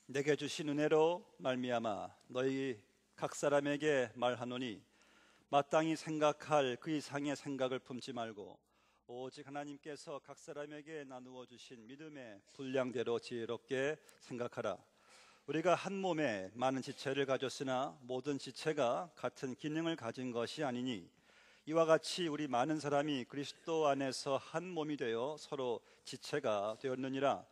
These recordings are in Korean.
내게 주신 은혜로 말미암아 너희 각 사람에게 말하노니 마땅히 생각할 그 이상의 생각을 품지 말고 오직 하나님께서 각 사람에게 나누어 주신 믿음의 분량대로 지혜롭게 생각하라. 우리가 한 몸에 많은 지체를 가졌으나 모든 지체가 같은 기능을 가진 것이 아니니 이와 같이 우리 많은 사람이 그리스도 안에서 한 몸이 되어 서로 지체가 되었느니라.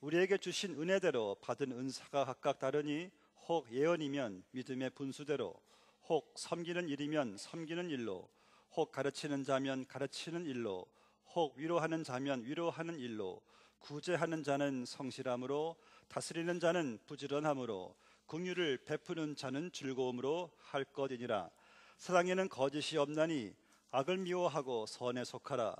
우리에게 주신 은혜대로 받은 은사가 각각 다르니 혹 예언이면 믿음의 분수대로, 혹 섬기는 일이면 섬기는 일로, 혹 가르치는 자면 가르치는 일로, 혹 위로하는 자면 위로하는 일로, 구제하는 자는 성실함으로, 다스리는 자는 부지런함으로, 긍휼을 베푸는 자는 즐거움으로 할 것이니라. 세상에는 거짓이 없나니 악을 미워하고 선에 속하라.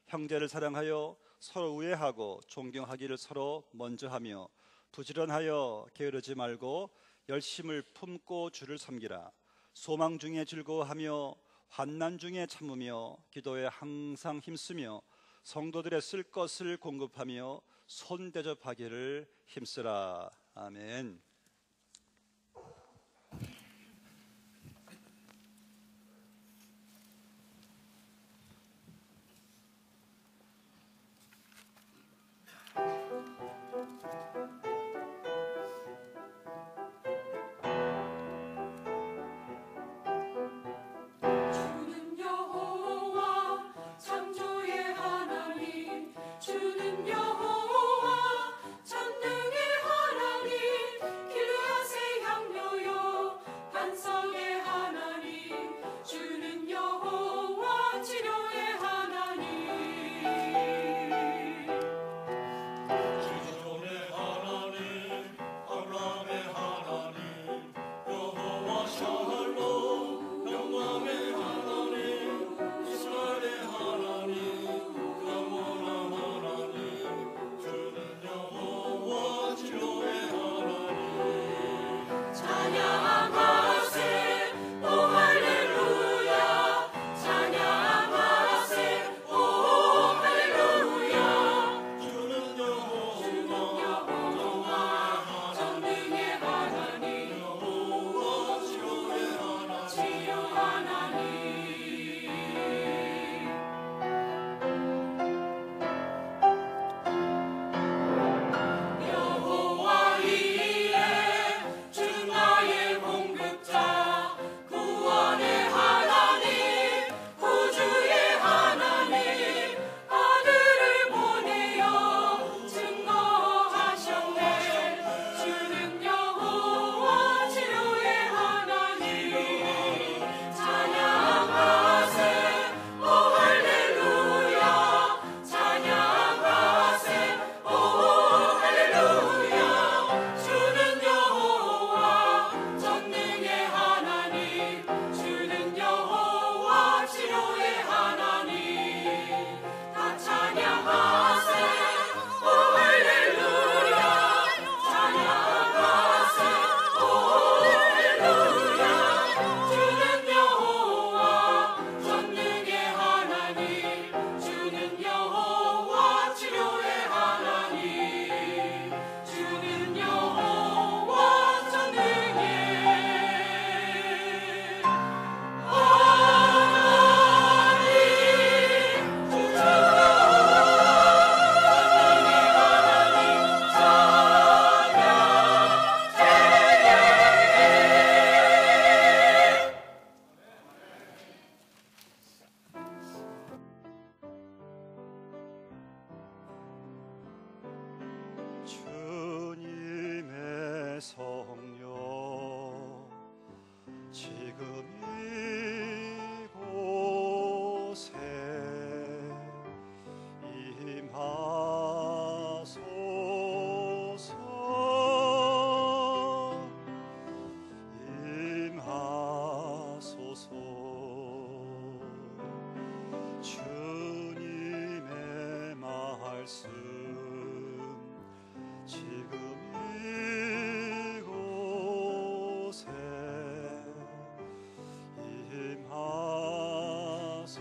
형제를 사랑하여 서로 우애하고 존경하기를 서로 먼저 하며 부지런하여 게으르지 말고 열심을 품고 주를 섬기라. 소망 중에 즐거워하며 환난 중에 참으며 기도에 항상 힘쓰며 성도들의 쓸 것을 공급하며 손 대접하기를 힘쓰라. 아멘. 주님의 성령 지금 이곳에 임하소서. 임하소서. 주님의 말씀 지금 이곳에 임하소서.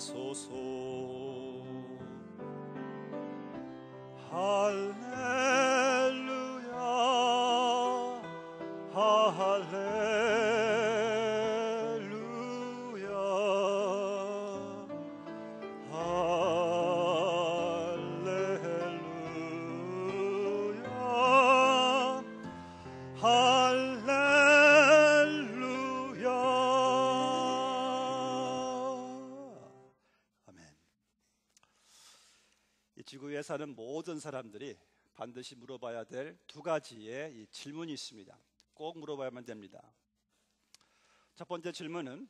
임하소서. 할렐루야 할렐루야 할렐루야 할렐루야. 아멘. 이 지구에 사는 모든 사람들이 반드시 물어봐야 될 두 가지의 이 질문이 있습니다. 꼭 물어봐야만 됩니다. 첫 번째 질문은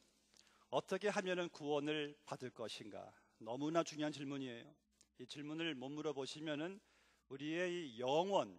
어떻게 하면은 구원을 받을 것인가? 너무나 중요한 질문이에요. 이 질문을 못 물어보시면은 우리의 이 영혼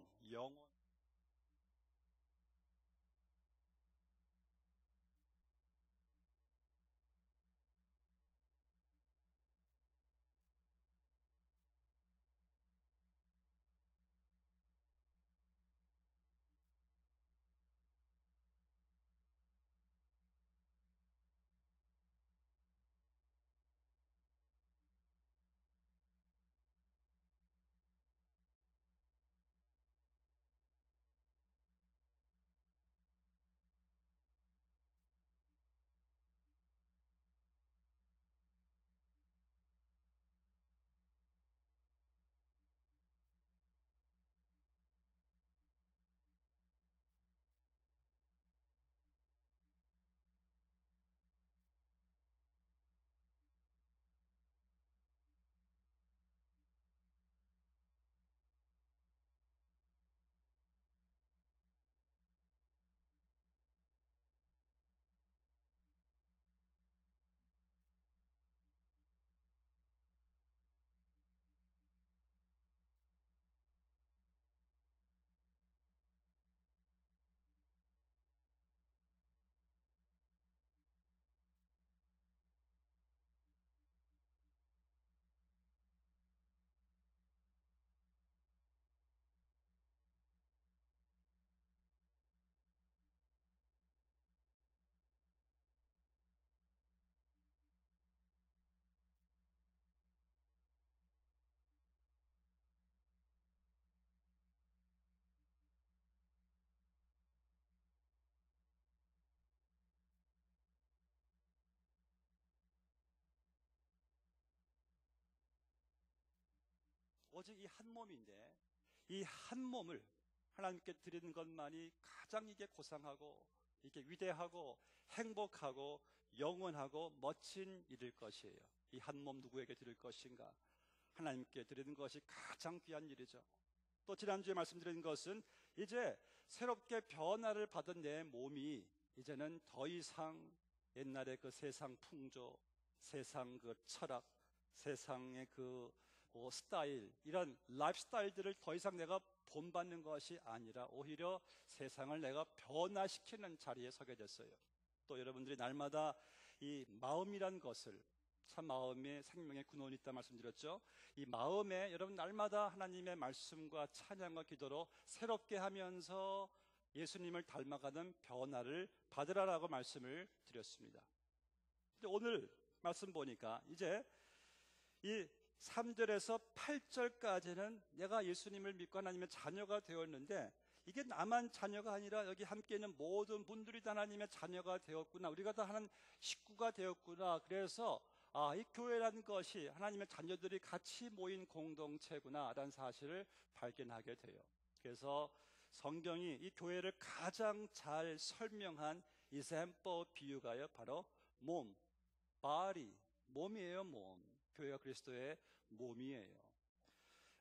오직 이 한 몸인데 이 한 몸을 하나님께 드리는 것만이 가장 이게 고상하고 이게 위대하고 행복하고 영원하고 멋진 일일 것이에요. 이 한 몸 누구에게 드릴 것인가? 하나님께 드리는 것이 가장 귀한 일이죠. 또 지난주에 말씀드린 것은 이제 새롭게 변화를 받은 내 몸이 이제는 더 이상 옛날의 그 세상 풍조, 세상 그 철학, 세상의 그 스타일, 이런 라이프 스타일들을 더 이상 내가 본받는 것이 아니라 오히려 세상을 내가 변화시키는 자리에 서게 됐어요. 또 여러분들이 날마다 이 마음이란 것을, 참 마음에 생명의 근원이 있다 말씀드렸죠. 이 마음에 여러분 날마다 하나님의 말씀과 찬양과 기도로 새롭게 하면서 예수님을 닮아가는 변화를 받으라라고 말씀을 드렸습니다. 근데 오늘 말씀 보니까 이제 이 3절에서 8절까지는 내가 예수님을 믿고 하나님의 자녀가 되었는데, 이게 나만 자녀가 아니라 여기 함께 있는 모든 분들이 다 하나님의 자녀가 되었구나, 우리가 다 하나님 식구가 되었구나. 그래서 이 교회라는 것이 하나님의 자녀들이 같이 모인 공동체구나 라는 사실을 발견하게 돼요. 그래서 성경이 이 교회를 가장 잘 설명한 example 비유가요, 바로 몸, body, 몸이에요. 몸. 교회가 그리스도의 몸이에요.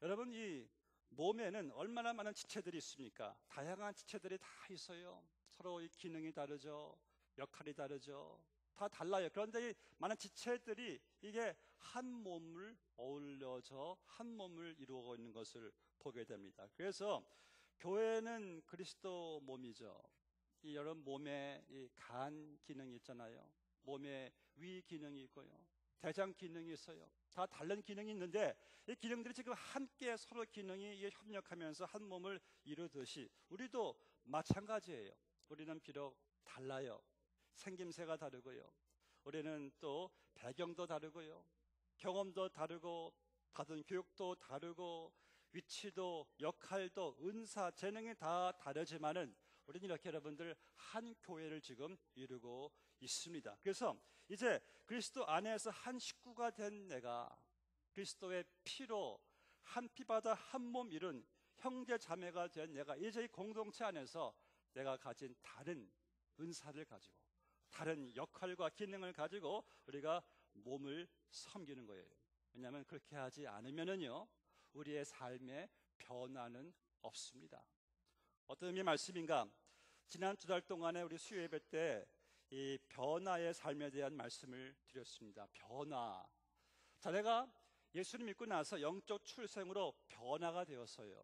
여러분, 이 몸에는 얼마나 많은 지체들이 있습니까? 다양한 지체들이 다 있어요. 서로 이 기능이 다르죠. 역할이 다르죠. 다 달라요. 그런데 이 많은 지체들이 이게 한 몸을 어울려서 한 몸을 이루고 있는 것을 보게 됩니다. 그래서 교회는 그리스도 몸이죠. 이 여러분 몸에 이 간 기능이 있잖아요. 몸에 위 기능이 있고요. 대장 기능이 있어요. 다 다른 기능이 있는데 이 기능들이 지금 함께 서로 기능이 협력하면서 한 몸을 이루듯이 우리도 마찬가지예요. 우리는 비록 달라요. 생김새가 다르고요. 우리는 또 배경도 다르고요. 경험도 다르고 받은 교육도 다르고 위치도 역할도 은사 재능이 다 다르지만은 우리는 이렇게 여러분들 한 교회를 지금 이루고 있습니다. 그래서 이제 그리스도 안에서 한 식구가 된 내가 그리스도의 피로 한 피바다 한 몸 이룬 형제 자매가 된 내가 이제 이 공동체 안에서 내가 가진 다른 은사를 가지고 다른 역할과 기능을 가지고 우리가 몸을 섬기는 거예요. 왜냐하면 그렇게 하지 않으면은요 우리의 삶에 변화는 없습니다. 어떤 의미의 말씀인가? 지난 2달 동안에 우리 수요 예배 때 이 변화의 삶에 대한 말씀을 드렸습니다. 변화. 자, 내가 예수님 믿고 나서 영적 출생으로 변화가 되었어요.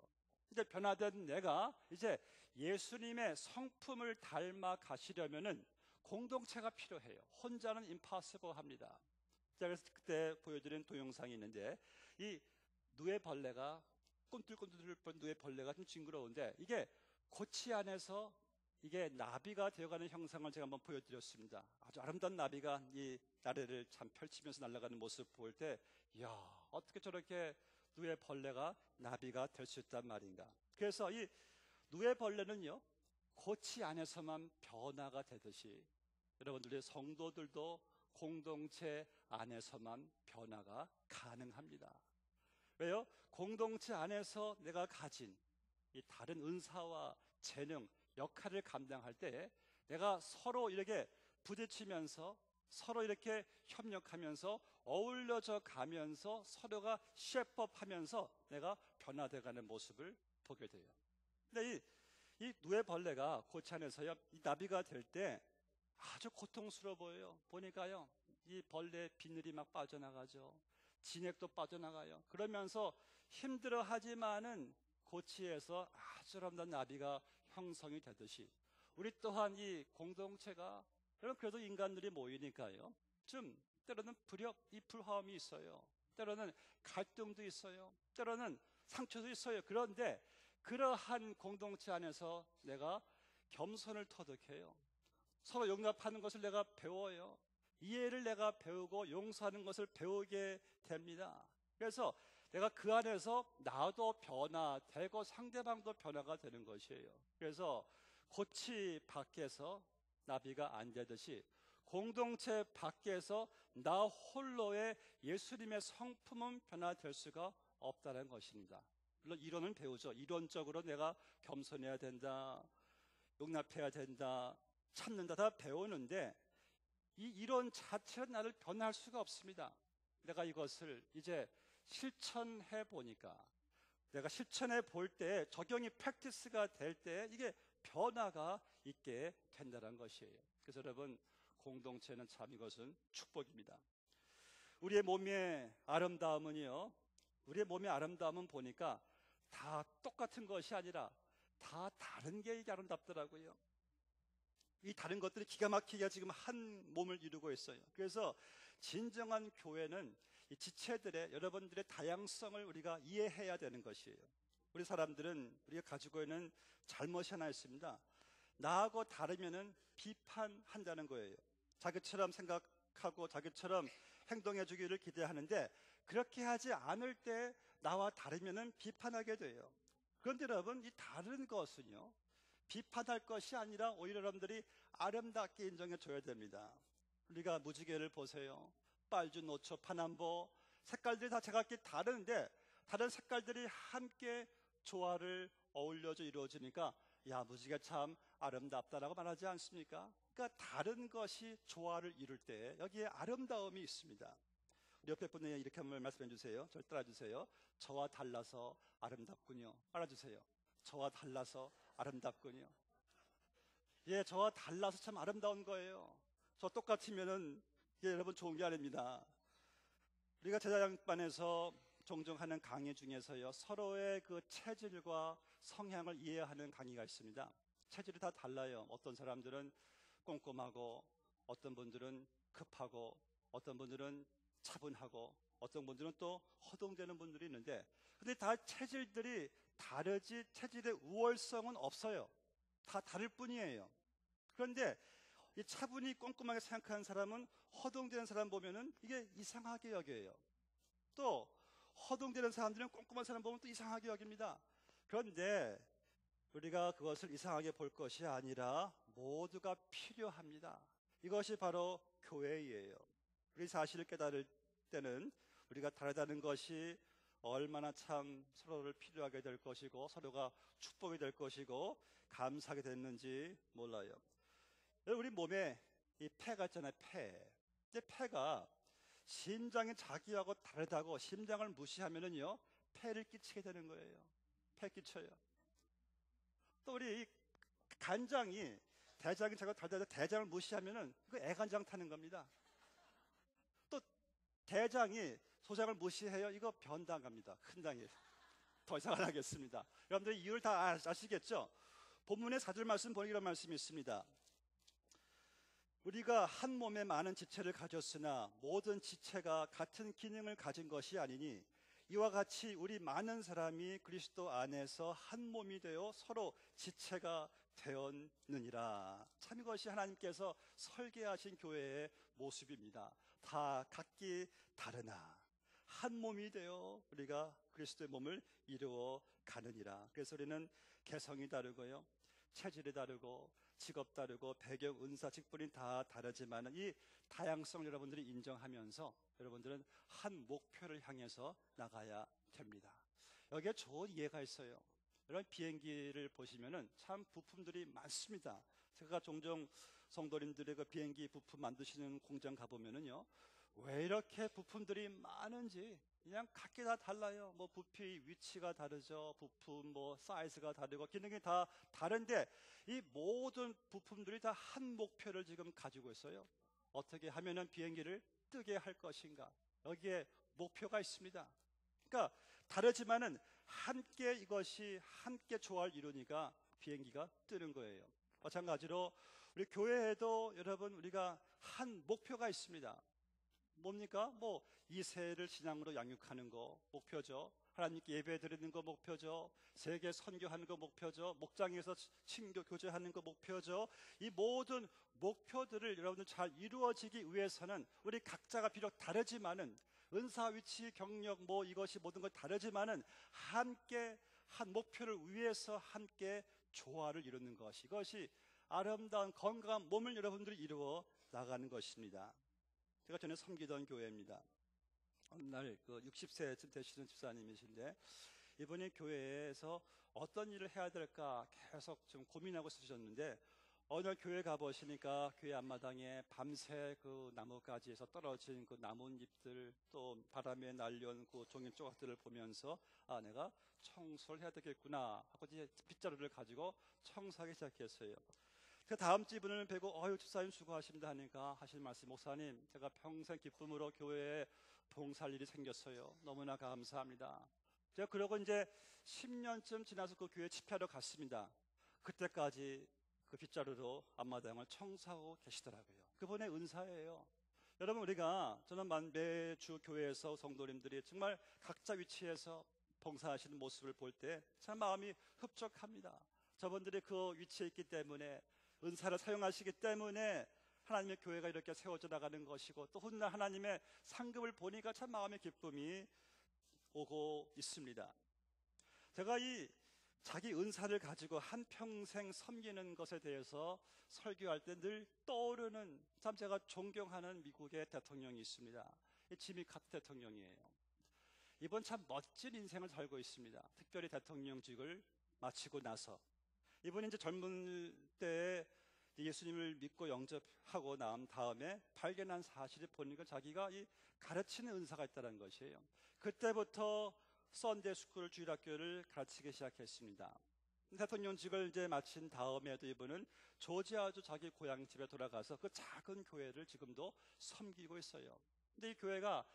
이제 변화된 내가 이제 예수님의 성품을 닮아 가시려면은 공동체가 필요해요. 혼자는 impossible 합니다. 자, 그래서 그때 보여드린 동영상이 있는데 이 누에벌레가 꿈틀꿈틀 누에벌레가 좀 징그러운데 이게 고치 안에서 이게 나비가 되어가는 형상을 제가 한번 보여드렸습니다. 아주 아름다운 나비가 이 나래를 참 펼치면서 날아가는 모습 볼 때 이야 어떻게 저렇게 누에벌레가 나비가 될 수 있단 말인가. 그래서 이 누에벌레는요 고치 안에서만 변화가 되듯이 여러분들의 성도들도 공동체 안에서만 변화가 가능합니다. 왜요? 공동체 안에서 내가 가진 이 다른 은사와 재능, 역할을 감당할 때 내가 서로 이렇게 부딪히면서 서로 이렇게 협력하면서 어울려져 가면서 서로가 쉐프업하면서 내가 변화돼가는 모습을 보게 돼요. 근데 이 누에벌레가 고치 안에서요 이 나비가 될 때 아주 고통스러워 보여요. 보니까요 이 벌레 비늘이 막 빠져나가죠. 진액도 빠져나가요. 그러면서 힘들어하지만은 고치에서 아주 아름다운 나비가 형성이 되듯이 우리 또한 이 공동체가 여러분 그래도 인간들이 모이니까요 좀 때로는 이 불화음이 있어요. 때로는 갈등도 있어요. 때로는 상처도 있어요. 그런데 그러한 공동체 안에서 내가 겸손을 터득해요. 서로 용납하는 것을 내가 배워요. 이해를 내가 배우고 용서하는 것을 배우게 됩니다. 그래서 내가 그 안에서 나도 변화되고 상대방도 변화가 되는 것이에요. 그래서 고치 밖에서 나비가 안 되듯이 공동체 밖에서 나 홀로의 예수님의 성품은 변화될 수가 없다는 것입니다. 물론 이론은 배우죠. 이론적으로 내가 겸손해야 된다, 용납해야 된다, 참는다 다 배우는데 이 이론 자체는 나를 변화할 수가 없습니다. 내가 이것을 이제 실천해 보니까 내가 실천해 볼 때 적용이 팩티스가 될 때 이게 변화가 있게 된다는 것이에요. 그래서 여러분 공동체는 참 이것은 축복입니다. 우리의 몸의 아름다움은요 우리의 몸의 아름다움은 보니까 다 똑같은 것이 아니라 다 다른 게 이게 아름답더라고요. 이 다른 것들이 기가 막히게 지금 한 몸을 이루고 있어요. 그래서 진정한 교회는 이 지체들의 여러분들의 다양성을 우리가 이해해야 되는 것이에요. 우리 사람들은 우리가 가지고 있는 잘못이 하나 있습니다. 나하고 다르면은 비판한다는 거예요. 자기처럼 생각하고 자기처럼 행동해 주기를 기대하는데 그렇게 하지 않을 때 나와 다르면은 비판하게 돼요. 그런데 여러분 이 다른 것은요 비판할 것이 아니라 오히려 여러분들이 아름답게 인정해 줘야 됩니다. 우리가 무지개를 보세요. 빨주, 노초, 파남보 색깔들이 다 제각기 다른데 다른 색깔들이 함께 조화를 어울려져 이루어지니까 야 무지개 참 아름답다라고 말하지 않습니까? 그러니까 다른 것이 조화를 이룰 때 여기에 아름다움이 있습니다. 우리 옆에 분에게 이렇게 한번 말씀해 주세요. 저를 따라주세요. 저와 달라서 아름답군요. 알아주세요. 저와 달라서 아름답군요. 예, 저와 달라서 참 아름다운 거예요. 저 똑같으면은 이게 여러분 좋은 게 아닙니다. 우리가 제자양반에서 종종 하는 강의 중에서요 서로의 그 체질과 성향을 이해하는 강의가 있습니다. 체질이 다 달라요. 어떤 사람들은 꼼꼼하고 어떤 분들은 급하고 어떤 분들은 차분하고 어떤 분들은 또 허둥대는 분들이 있는데 근데 다 체질들이 다르지 체질의 우월성은 없어요. 다 다를 뿐이에요. 그런데 이 차분히 꼼꼼하게 생각하는 사람은 허둥대는 사람 보면은 이게 이상하게 여겨요. 허둥대는 사람들은 꼼꼼한 사람 보면 또 이상하게 여깁니다. 그런데 우리가 그것을 이상하게 볼 것이 아니라 모두가 필요합니다. 이것이 바로 교회예요. 우리 사실을 깨달을 때는 우리가 다르다는 것이 얼마나 참 서로를 필요하게 될 것이고 서로가 축복이 될 것이고 감사하게 됐는지 몰라요. 우리 몸에 이 폐가 있잖아요. 폐. 근데 폐가 심장이 자기하고 다르다고 심장을 무시하면은요 폐를 끼치게 되는 거예요. 폐 끼쳐요. 또 우리 이 간장이 대장이 자기하고 다르다고 대장을 무시하면은 그 애간장 타는 겁니다. 또 대장이 소장을 무시해요. 이거 변당 갑니다. 큰 당이에요. 더 이상 안 하겠습니다. 여러분들 이유를 다 아시겠죠? 본문의 4절 말씀 보니 이런 말씀이 있습니다. 우리가 한 몸에 많은 지체를 가졌으나 모든 지체가 같은 기능을 가진 것이 아니니 이와 같이 우리 많은 사람이 그리스도 안에서 한 몸이 되어 서로 지체가 되었느니라. 참 이것이 하나님께서 설계하신 교회의 모습입니다. 다 각기 다르나 한 몸이 되어 우리가 그리스도의 몸을 이루어 가느니라. 그래서 우리는 개성이 다르고요, 체질이 다르고 직업 다르고 배경, 은사, 직분이 다 다르지만 이 다양성을 여러분들이 인정하면서 여러분들은 한 목표를 향해서 나가야 됩니다. 여기에 좋은 이해가 있어요. 여러분 비행기를 보시면은 참 부품들이 많습니다. 제가 종종 성도님들의 그 비행기 부품 만드시는 공장 가보면은요, 왜 이렇게 부품들이 많은지 그냥 각기 다 달라요. 뭐 부피 위치가 다르죠. 부품 뭐 사이즈가 다르고 기능이 다 다른데 이 모든 부품들이 다 한 목표를 지금 가지고 있어요. 어떻게 하면은 비행기를 뜨게 할 것인가. 여기에 목표가 있습니다. 그러니까 다르지만은 함께 이것이 함께 조화를 이루니까 비행기가 뜨는 거예요. 마찬가지로 우리 교회에도 여러분 우리가 한 목표가 있습니다. 뭡니까? 뭐 이세를 신앙으로 양육하는 거 목표죠. 하나님께 예배 드리는 거 목표죠. 세계 선교하는 거 목표죠. 목장에서 친교 교제하는 거 목표죠. 이 모든 목표들을 여러분들 잘 이루어지기 위해서는 우리 각자가 비록 다르지만은 은사, 위치, 경력 뭐 이것이 모든 것 다르지만은 함께 한 목표를 위해서 함께 조화를 이루는 것, 이것이 아름다운 건강한 몸을 여러분들이 이루어 나가는 것입니다. 제가 전에 섬기던 교회입니다. 어느 날 그 60세쯤 되시는 집사님이신데 이분이 교회에서 어떤 일을 해야 될까 계속 좀 고민하고 있으셨는데 어느 날 교회 가보시니까 교회 앞마당에 밤새 그 나뭇가지에서 떨어진 그 나뭇잎들 또 바람에 날려온 그 종이 조각들을 보면서 아, 내가 청소를 해야 되겠구나 하고 이제 빗자루를 가지고 청소하기 시작했어요. 그 다음 주 이분을 뵈고 어유 집사님 수고하십니다 하니까 하실 말씀, 목사님 제가 평생 기쁨으로 교회에 봉사할 일이 생겼어요. 너무나 감사합니다. 제가 그러고 이제 10년쯤 지나서 그 교회 집회하러 갔습니다. 그때까지 그 빗자루로 앞마당을 청소하고 계시더라고요. 그분의 은사예요. 여러분 우리가 저는 매주 교회에서 성도님들이 정말 각자 위치에서 봉사하시는 모습을 볼 때 참 마음이 흡족합니다. 저분들이 그 위치에 있기 때문에 은사를 사용하시기 때문에 하나님의 교회가 이렇게 세워져 나가는 것이고 또 훗날 하나님의 상급을 보니까 참 마음의 기쁨이 오고 있습니다. 제가 이 자기 은사를 가지고 한평생 섬기는 것에 대해서 설교할 때 늘 떠오르는 참 제가 존경하는 미국의 대통령이 있습니다. 지미 카터 대통령이에요. 이번 참 멋진 인생을 살고 있습니다. 특별히 대통령직을 마치고 나서 이분이 이제 젊은 때에 예수님을 믿고 영접하고 난 다음에 발견한 사실이 보니까 자기가 이 가르치는 은사가 있다는 것이에요. 그때부터 썬데이 스쿨 주일학교를 가르치기 시작했습니다. 대통령직을 이제 마친 다음에도 이분은 조지아주 자기 고향 집에 돌아가서 그 작은 교회를 지금도 섬기고 있어요. 근데 이 교회가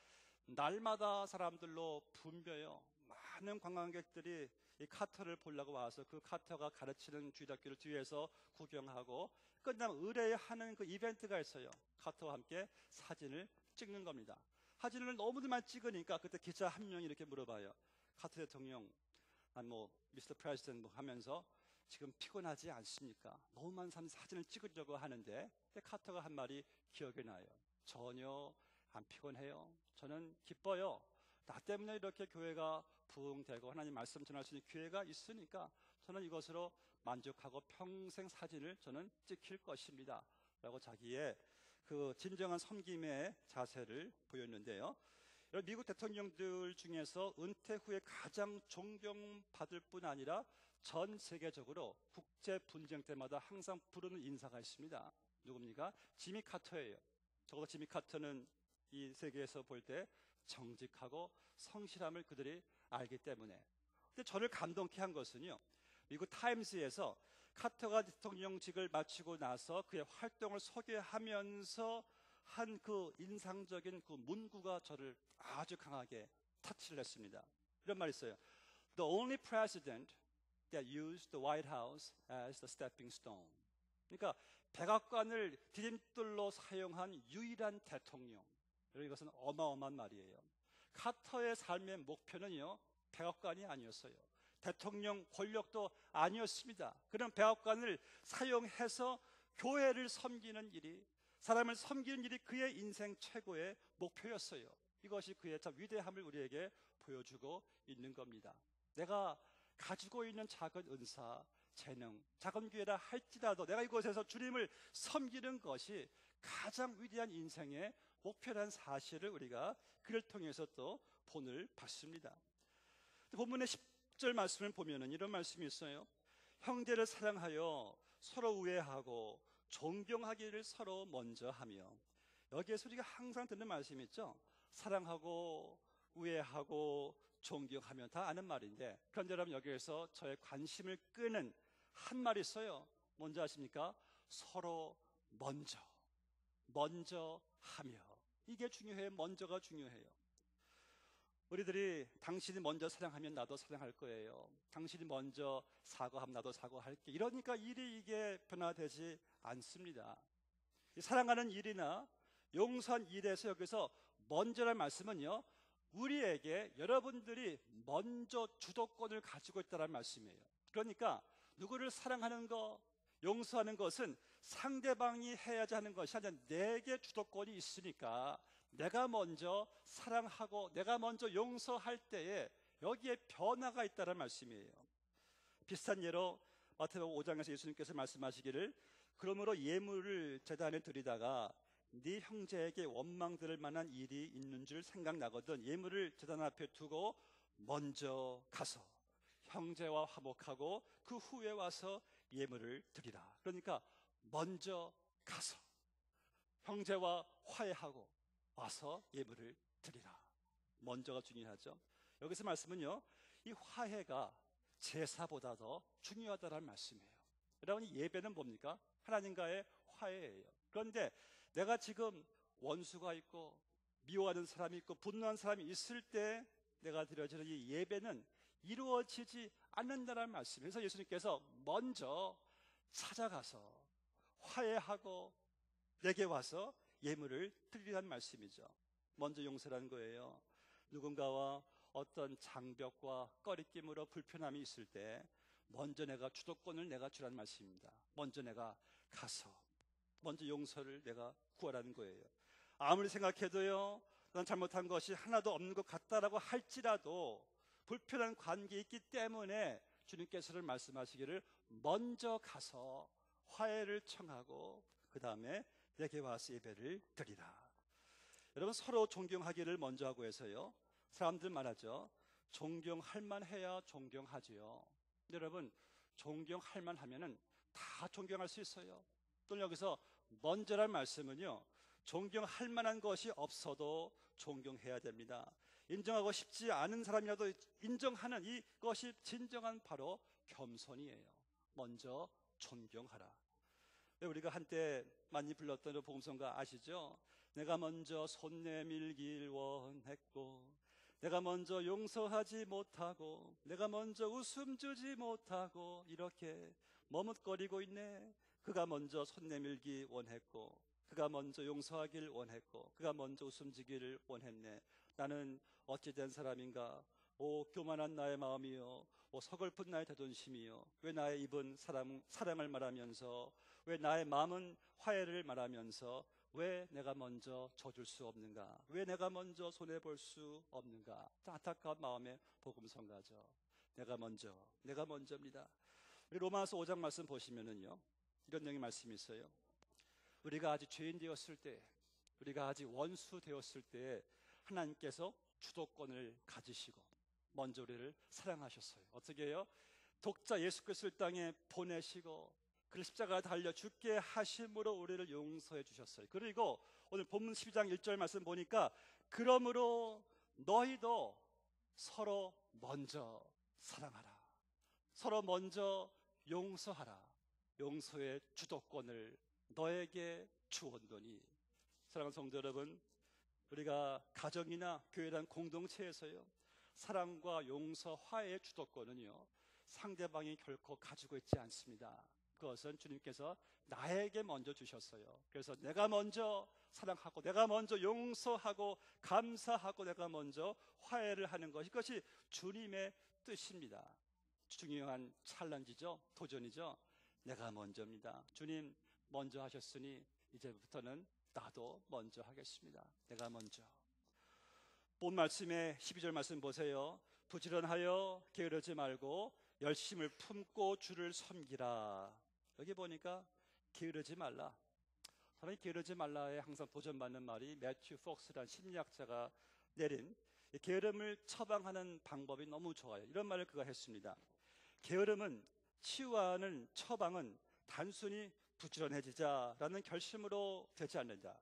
날마다 사람들로 붐벼요. 많은 관광객들이 이 카터를 보려고 와서 그 카터가 가르치는 주일학교를 뒤에서 구경하고 끝나면 의뢰하는 그 이벤트가 있어요. 카터와 함께 사진을 찍는 겁니다. 사진을 너무들만 찍으니까 그때 기자 한 명이 이렇게 물어봐요. 카터 대통령, 뭐 미스터 프레지던트 하면서 지금 피곤하지 않습니까? 너무 많은 사람들이 사진을 찍으려고 하는데 카터가 한 말이 기억이 나요. 전혀 안 피곤해요. 저는 기뻐요. 나 때문에 이렇게 교회가 부흥되고 하나님 말씀 전할 수 있는 기회가 있으니까 저는 이것으로 만족하고 평생 사진을 저는 찍힐 것입니다 라고 자기의 그 진정한 섬김의 자세를 보였는데요. 미국 대통령들 중에서 은퇴 후에 가장 존경받을 뿐 아니라 전 세계적으로 국제 분쟁 때마다 항상 부르는 인사가 있습니다. 누굽니까? 지미 카터예요. 적어도 지미 카터는 이 세계에서 볼 때 정직하고 성실함을 그들이 알기 때문에. 근데 저를 감동케 한 것은요, 미국 타임스에서 카터가 대통령직을 마치고 나서 그의 활동을 소개하면서 한 그 인상적인 그 문구가 저를 아주 강하게 터치를 했습니다. 이런 말이 있어요. The only president that used the White House as the stepping stone. 그러니까 백악관을 디딤돌로 사용한 유일한 대통령. 이것은 어마어마한 말이에요. 카터의 삶의 목표는요, 백악관이 아니었어요. 대통령 권력도 아니었습니다. 그런 백악관을 사용해서 교회를 섬기는 일이, 사람을 섬기는 일이 그의 인생 최고의 목표였어요. 이것이 그의 참 위대함을 우리에게 보여주고 있는 겁니다. 내가 가지고 있는 작은 은사, 재능, 작은 기회라 할지라도 내가 이곳에서 주님을 섬기는 것이 가장 위대한 인생의 목표라는 사실을 우리가 그를 통해서 또 본을 받습니다. 본문의 10절 말씀을 보면은 이런 말씀이 있어요. 형제를 사랑하여 서로 우애하고 존경하기를 서로 먼저 하며. 여기에서 우리가 항상 듣는 말씀이 있죠. 사랑하고 우애하고 존경하면 다 아는 말인데, 그런데 여러분 여기에서 저의 관심을 끄는 한 말이 있어요. 뭔지 아십니까? 서로 먼저 하며. 이게 중요해요. 먼저가 중요해요. 우리들이 당신이 먼저 사랑하면 나도 사랑할 거예요. 당신이 먼저 사과하면 나도 사과할게. 이러니까 일이 이게 변화되지 않습니다. 이 사랑하는 일이나 용서한 일에서 여기서 먼저란 말씀은요, 우리에게 여러분들이 먼저 주도권을 가지고 있다는 말씀이에요. 그러니까 누구를 사랑하는 거, 용서하는 것은 상대방이 해야지 하는 것이 아니라 내게 주도권이 있으니까 내가 먼저 사랑하고 내가 먼저 용서할 때에 여기에 변화가 있다는 말씀이에요. 비슷한 예로 마태복음 5장에서 예수님께서 말씀하시기를 그러므로 예물을 제단에 드리다가 네 형제에게 원망 들을 만한 일이 있는 줄 생각나거든 예물을 제단 앞에 두고 먼저 가서 형제와 화목하고 그 후에 와서 예물을 드리라. 그러니까 먼저 가서 형제와 화해하고 와서 예물을 드리라. 먼저가 중요하죠. 여기서 말씀은요, 이 화해가 제사보다 더 중요하다는 말씀이에요. 여러분, 이 예배는 뭡니까? 하나님과의 화해예요. 그런데 내가 지금 원수가 있고 미워하는 사람이 있고 분노한 사람이 있을 때 내가 드려지는 이 예배는 이루어지지 않는다는 말씀이에요. 그래서 예수님께서 먼저 찾아가서 화해하고 내게 와서 예물을 드리라는 말씀이죠. 먼저 용서라는 거예요. 누군가와 어떤 장벽과 꺼리낌으로 불편함이 있을 때 먼저 내가 주도권을 내가 주라는 말씀입니다. 먼저 내가 가서 먼저 용서를 내가 구하라는 거예요. 아무리 생각해도요, 난 잘못한 것이 하나도 없는 것 같다라고 할지라도 불편한 관계에 있기 때문에 주님께서는 말씀하시기를 먼저 가서 화해를 청하고 그 다음에 내게 와서 예배를 드리라. 여러분, 서로 존경하기를 먼저 하고 해서요, 사람들 말하죠. 존경할 만해야 존경하지요. 여러분, 존경할 만하면은 다 존경할 수 있어요. 또 여기서 먼저란 말씀은요, 존경할 만한 것이 없어도 존경해야 됩니다. 인정하고 싶지 않은 사람이라도 인정하는 이것이 진정한 바로 겸손이에요. 먼저 존경하라. 우리가 한때 많이 불렀던 복음성가 아시죠? 내가 먼저 손 내밀길 원했고 내가 먼저 용서하지 못하고 내가 먼저 웃음 주지 못하고 이렇게 머뭇거리고 있네. 그가 먼저 손 내밀기 원했고 그가 먼저 용서하길 원했고 그가 먼저 웃음 주기를 원했네. 나는 어찌된 사람인가? 오 교만한 나의 마음이요, 오 서글픈 나의 자존심이요, 왜 나의 입은 사랑을 말하면서 왜 나의 마음은 화해를 말하면서 왜 내가 먼저 져줄 수 없는가? 왜 내가 먼저 손해볼 수 없는가? 안타까운 마음에 복음성가죠. 내가 먼저입니다. 우리 로마서 5장 말씀 보시면은요, 이런 내용의 말씀이 있어요. 우리가 아직 죄인 되었을 때, 우리가 아직 원수 되었을 때 하나님께서 주도권을 가지시고 먼저 우리를 사랑하셨어요. 어떻게 해요? 독자 예수 그리스도를 땅에 보내시고 그를 십자가에 달려 죽게 하심으로 우리를 용서해 주셨어요. 그리고 오늘 본문 12장 1절 말씀 보니까 그러므로 너희도 서로 먼저 사랑하라. 서로 먼저 용서하라. 용서의 주도권을 너에게 주었노니. 사랑하는 성도 여러분, 우리가 가정이나 교회란 공동체에서요, 사랑과 용서, 화해의 주도권은요, 상대방이 결코 가지고 있지 않습니다. 그것은 주님께서 나에게 먼저 주셨어요. 그래서 내가 먼저 사랑하고, 내가 먼저 용서하고, 감사하고, 내가 먼저 화해를 하는 것, 이것이 주님의 뜻입니다. 중요한 챌린지죠, 도전이죠. 내가 먼저입니다. 주님 먼저 하셨으니 이제부터는 나도 먼저 하겠습니다. 내가 먼저. 본 말씀의 12절 말씀 보세요. 부지런하여 게으르지 말고 열심을 품고 주를 섬기라. 여기 보니까 게으르지 말라. 사람이 게으르지 말라에 항상 도전받는 말이 매튜 폭스라는 심리학자가 내린 게으름을 처방하는 방법이 너무 좋아요. 이런 말을 그가 했습니다. 게으름은 치유하는 처방은 단순히 부지런해지자라는 결심으로 되지 않는다.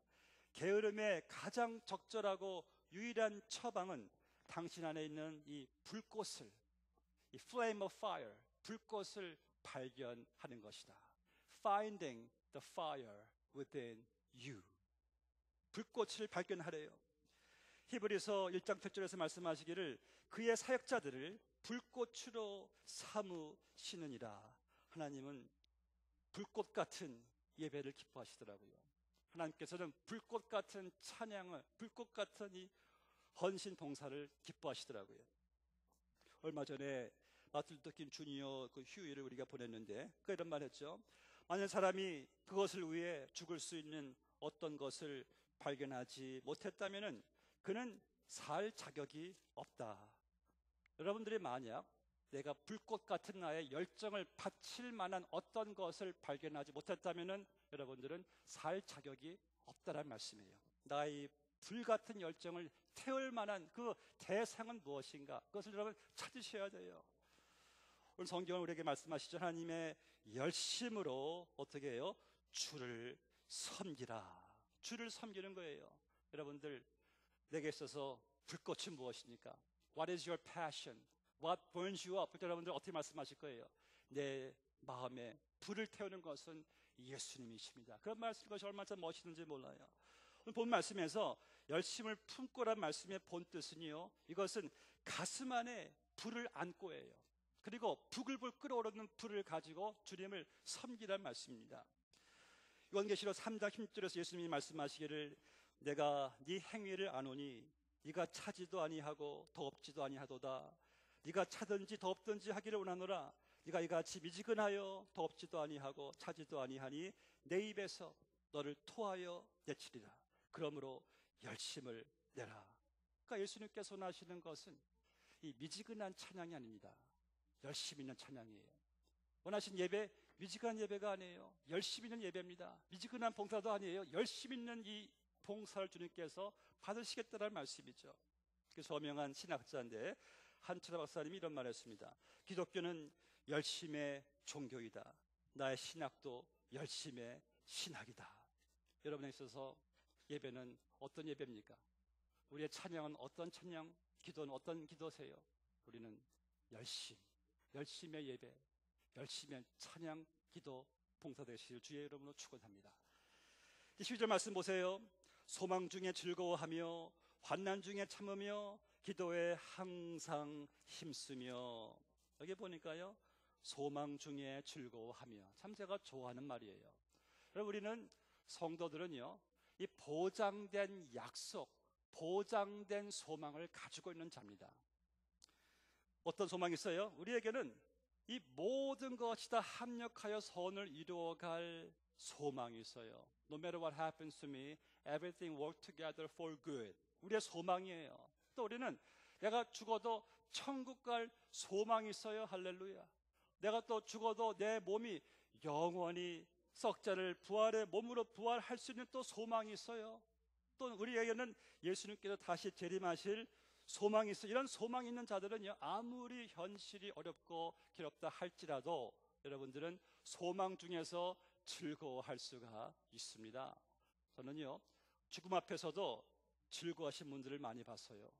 게으름의 가장 적절하고 유일한 처방은 당신 안에 있는 이 불꽃을, 이 flame of fire, 불꽃을 발견하는 것이다. Finding the fire within you. 불꽃을 발견하래요. 히브리서 1장 8절에서 말씀하시기를 그의 사역자들을 불꽃으로 삼으시느니라. 하나님은 불꽃 같은 예배를 기뻐하시더라고요. 하나님께서는 불꽃 같은 찬양을, 불꽃 같은 이 헌신 봉사를 기뻐하시더라고요. 얼마 전에 마틴 루터 킹 주니어 그 휴일을 우리가 보냈는데 그 이런 말 했죠. 만약 사람이 그것을 위해 죽을 수 있는 어떤 것을 발견하지 못했다면은 그는 살 자격이 없다. 여러분들이 만약 내가 불꽃 같은 나의 열정을 바칠 만한 어떤 것을 발견하지 못했다면은 여러분들은 살 자격이 없다라는 말씀이에요. 나의 불같은 열정을 태울 만한 그 대상은 무엇인가? 그것을 여러분 찾으셔야 돼요. 오늘 성경은 우리에게 말씀하시죠. 하나님의 열심으로 어떻게 해요? 주를 섬기라. 주를 섬기는 거예요. 여러분들, 내게 있어서 불꽃은 무엇입니까? What is your passion? What burns you up? 여러분들 어떻게 말씀하실 거예요? 내 마음에 불을 태우는 것은 예수님이십니다. 그런 말씀 것이 얼마나 멋있는지 몰라요. 오늘 본 말씀에서 열심을 품고란 말씀의 본 뜻은요, 이것은 가슴 안에 불을 안고예요. 그리고 부글부글 끓어오르는 불을 가지고 주님을 섬기란 말씀입니다. 요한계시록 3장 10절에서 예수님이 말씀하시기를 내가 네 행위를 아노니 네가 차지도 아니하고 더없지도 아니하도다. 네가 차든지 더없든지 하기를 원하노라. 네가 이같이 미지근하여 더없지도 아니하고 차지도 아니하니 내 입에서 너를 토하여 내치리라. 그러므로 열심을 내라. 그러니까 예수님께서 원하시는 것은 이 미지근한 찬양이 아닙니다. 열심 있는 찬양이에요. 원하신 예배, 미지근한 예배가 아니에요. 열심 있는 예배입니다. 미지근한 봉사도 아니에요. 열심 있는 이 봉사를 주님께서 받으시겠다는 말씀이죠. 그래서 저명한 신학자인데 한철아 박사님이 이런 말을 했습니다. 기독교는 열심의 종교이다. 나의 신학도 열심의 신학이다. 여러분에 있어서 예배는 어떤 예배입니까? 우리의 찬양은 어떤 찬양, 기도는 어떤 기도세요? 우리는 열심의 예배, 열심의 찬양, 기도, 봉사 되시길 주의 이름으로 축원합니다. 12절 말씀 보세요. 소망 중에 즐거워하며 환난 중에 참으며 기도에 항상 힘쓰며. 여기 보니까요, 소망 중에 즐거워하며. 참 제가 좋아하는 말이에요. 여러분, 우리는 성도들은요, 이 보장된 약속, 보장된 소망을 가지고 있는 자입니다. 어떤 소망이 있어요? 우리에게는 이 모든 것이 다 합력하여 선을 이루어갈 소망이 있어요. No matter what happens to me, everything works together for good. 우리의 소망이에요. 또 우리는 내가 죽어도 천국 갈 소망이 있어요. 할렐루야. 내가 또 죽어도 내 몸이 영원히 썩지 않을 부활의 몸으로 부활할 수 있는 또 소망이 있어요. 또 우리에게는 예수님께서 다시 재림하실 소망이 있어요. 이런 소망이 있는 자들은요, 아무리 현실이 어렵고 괴롭다 할지라도 여러분들은 소망 중에서 즐거워할 수가 있습니다. 저는요, 죽음 앞에서도 즐거워하신 분들을 많이 봤어요.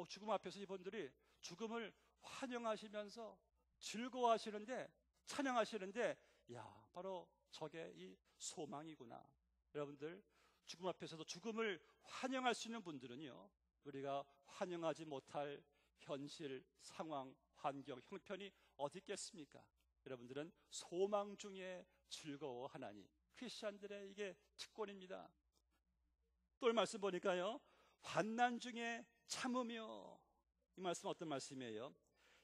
죽음 앞에서 이분들이 죽음을 환영하시면서 즐거워하시는데, 찬양하시는데, 야, 바로 저게 이 소망이구나. 여러분들, 죽음 앞에서도 죽음을 환영할 수 있는 분들은요, 우리가 환영하지 못할 현실, 상황, 환경, 형편이 어디 있겠습니까? 여러분들은 소망 중에 즐거워하나니, 크리스찬들의 이게 특권입니다. 또 이 말씀 보니까요, 환난 중에 참으며, 이 말씀은 어떤 말씀이에요?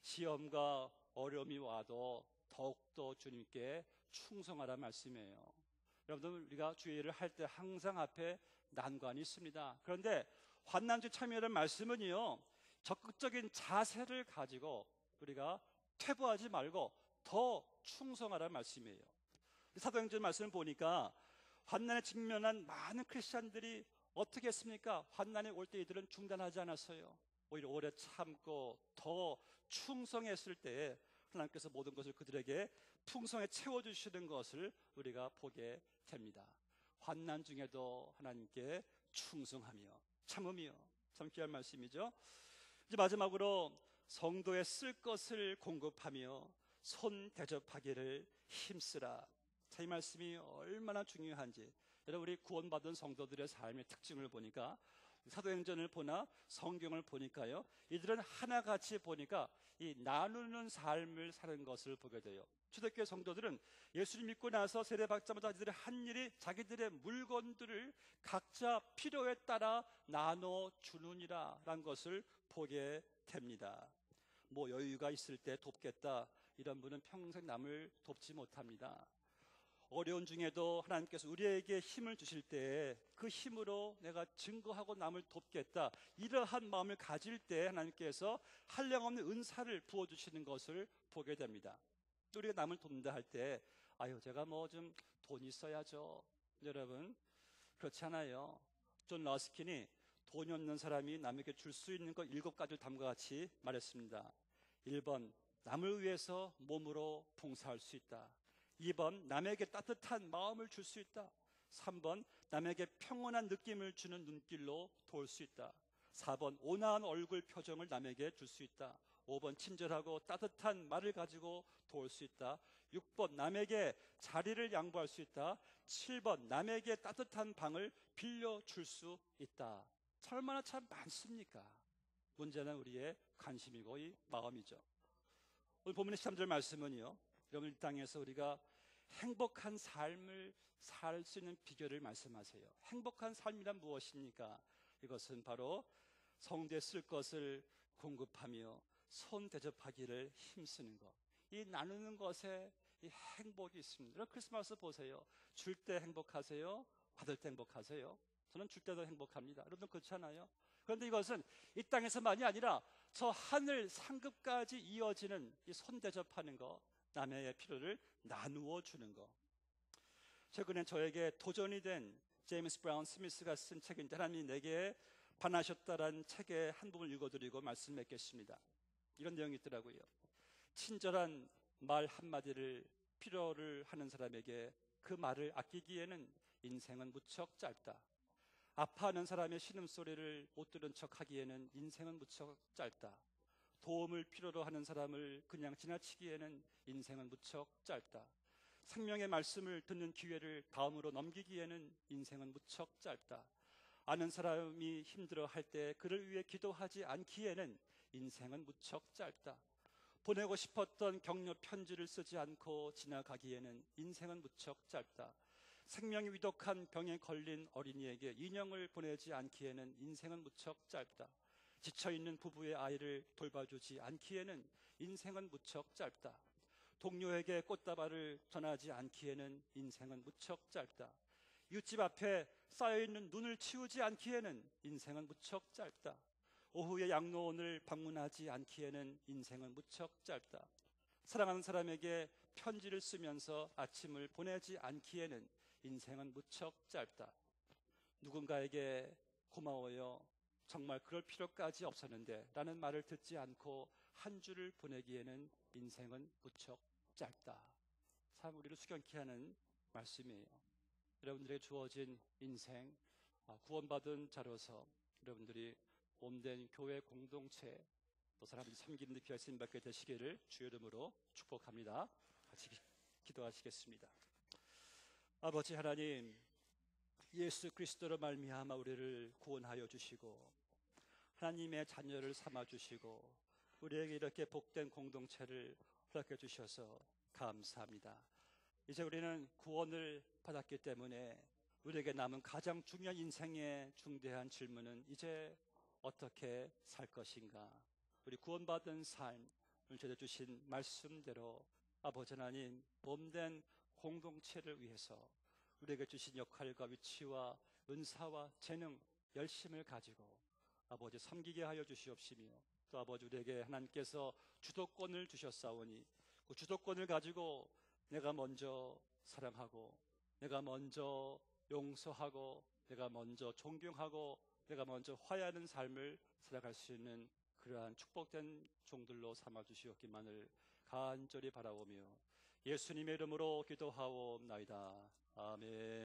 시험과 어려움이 와도 더욱더 주님께 충성하라는 말씀이에요. 여러분들, 우리가 주의를 할 때 항상 앞에 난관이 있습니다. 그런데 환난 중 참여라는 말씀은요, 적극적인 자세를 가지고 우리가 퇴보하지 말고 더 충성하라는 말씀이에요. 사도행전 말씀을 보니까 환난에 직면한 많은 크리스찬들이 어떻게 했습니까? 환난이 올 때 이들은 중단하지 않았어요. 오히려 오래 참고 더 충성했을 때에 하나님께서 모든 것을 그들에게 풍성에 채워주시는 것을 우리가 보게 됩니다. 환난 중에도 하나님께 충성하며 참으며, 참 귀한 말씀이죠. 이제 마지막으로 성도의 쓸 것을 공급하며 손 대접하기를 힘쓰라. 이 말씀이 얼마나 중요한지, 여러분, 우리 구원받은 성도들의 삶의 특징을 보니까, 사도행전을 보나 성경을 보니까요, 이들은 하나같이 보니까 이 나누는 삶을 사는 것을 보게 돼요. 초대교회 성도들은 예수를 믿고 나서 세례받자마자 이들의 한 일이 자기들의 물건들을 각자 필요에 따라 나눠주느니라라는 것을 보게 됩니다. 뭐 여유가 있을 때 돕겠다, 이런 분은 평생 남을 돕지 못합니다. 어려운 중에도 하나님께서 우리에게 힘을 주실 때 그 힘으로 내가 증거하고 남을 돕겠다, 이러한 마음을 가질 때 하나님께서 한량없는 은사를 부어주시는 것을 보게 됩니다. 우리가 남을 돕는다 할 때, 아유, 제가 뭐 좀 돈 있어야죠. 여러분, 그렇지 않아요. 존 러스킨이 돈이 없는 사람이 남에게 줄 수 있는 것 7가지를 다음과 같이 말했습니다. 1번, 남을 위해서 몸으로 봉사할 수 있다. 2번, 남에게 따뜻한 마음을 줄 수 있다. 3번, 남에게 평온한 느낌을 주는 눈길로 도울 수 있다. 4번, 온화한 얼굴 표정을 남에게 줄 수 있다. 5번, 친절하고 따뜻한 말을 가지고 도울 수 있다. 6번, 남에게 자리를 양보할 수 있다. 7번, 남에게 따뜻한 방을 빌려줄 수 있다. 얼마나 참 많습니까? 문제는 우리의 관심이고 이 마음이죠. 오늘 본문의 13절 말씀은요, 여러분, 이 땅에서 우리가 행복한 삶을 살 수 있는 비결을 말씀하세요. 행복한 삶이란 무엇입니까? 이것은 바로 성도에 쓸 것을 공급하며 손 대접하기를 힘쓰는 것, 이 나누는 것에 이 행복이 있습니다. 크리스마스 보세요. 줄 때 행복하세요? 받을 때 행복하세요? 저는 줄 때도 행복합니다. 여러분, 그렇잖아요. 그런데 이것은 이 땅에서만이 아니라 저 하늘 상급까지 이어지는 이 손 대접하는 것, 남의 필요를 나누어 주는 것. 최근에 저에게 도전이 된 제임스 브라운 스미스가 쓴 책인데, 하나님이 내게 반하셨다라는 책의 한 부분을 읽어드리고 말씀 맺겠습니다. 이런 내용이 있더라고요. 친절한 말 한마디를 필요를 하는 사람에게 그 말을 아끼기에는 인생은 무척 짧다. 아파하는 사람의 신음소리를 못 들은 척 하기에는 인생은 무척 짧다. 도움을 필요로 하는 사람을 그냥 지나치기에는 인생은 무척 짧다. 생명의 말씀을 듣는 기회를 다음으로 넘기기에는 인생은 무척 짧다. 아는 사람이 힘들어할 때 그를 위해 기도하지 않기에는 인생은 무척 짧다. 보내고 싶었던 격려 편지를 쓰지 않고 지나가기에는 인생은 무척 짧다. 생명이 위독한 병에 걸린 어린이에게 인형을 보내지 않기에는 인생은 무척 짧다. 지쳐있는 부부의 아이를 돌봐주지 않기에는 인생은 무척 짧다. 동료에게 꽃다발을 전하지 않기에는 인생은 무척 짧다. 이웃집 앞에 쌓여있는 눈을 치우지 않기에는 인생은 무척 짧다. 오후에 양로원을 방문하지 않기에는 인생은 무척 짧다. 사랑하는 사람에게 편지를 쓰면서 아침을 보내지 않기에는 인생은 무척 짧다. 누군가에게 고마워요, 정말 그럴 필요까지 없었는데 라는 말을 듣지 않고 한 줄을 보내기에는 인생은 무척 짧다. 참 우리를 수견케 하는 말씀이에요. 여러분들에게 주어진 인생, 구원받은 자로서 여러분들이 몸된 교회 공동체, 또 사람들이 섬기는 데 귀한 쓰임 받게 되시기를 주의 이름으로 축복합니다. 같이 기도하시겠습니다. 아버지 하나님, 예수 그리스도로 말미암아 우리를 구원하여 주시고 하나님의 자녀를 삼아 주시고 우리에게 이렇게 복된 공동체를 허락해 주셔서 감사합니다. 이제 우리는 구원을 받았기 때문에 우리에게 남은 가장 중요한 인생의 중대한 질문은 이제 어떻게 살 것인가. 우리 구원받은 삶, 오늘 저희들 주신 말씀대로 아버지 하나님, 몸된 공동체를 위해서 우리에게 주신 역할과 위치와 은사와 재능, 열심을 가지고 아버지 섬기게 하여 주시옵시며, 또 아버지 우리에게 하나님께서 주도권을 주셨사오니 그 주도권을 가지고 내가 먼저 사랑하고, 내가 먼저 용서하고, 내가 먼저 존경하고, 내가 먼저 화해하는 삶을 살아갈 수 있는 그러한 축복된 종들로 삼아 주시옵기만을 간절히 바라오며 예수님의 이름으로 기도하옵나이다. 아멘.